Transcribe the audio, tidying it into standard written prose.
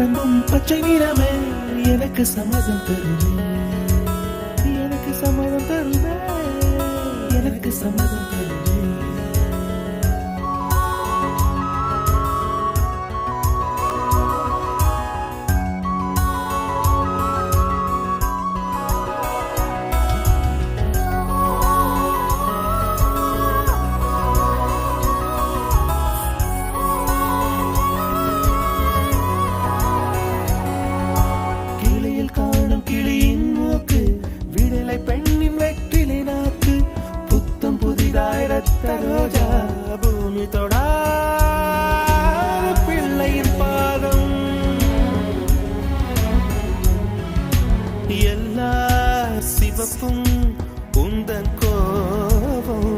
வணங்கும் பச்சை நிறமே எனக்கு சம்மதம் தருவே, எனக்கு சம்மதம் தருவே, எனக்கு சம்மதம் தருவே. பெண்ணின் வெற்றிலை நாக்கு புத்தம் புதிதாய் ரத்த ரோஜா பூமி தொட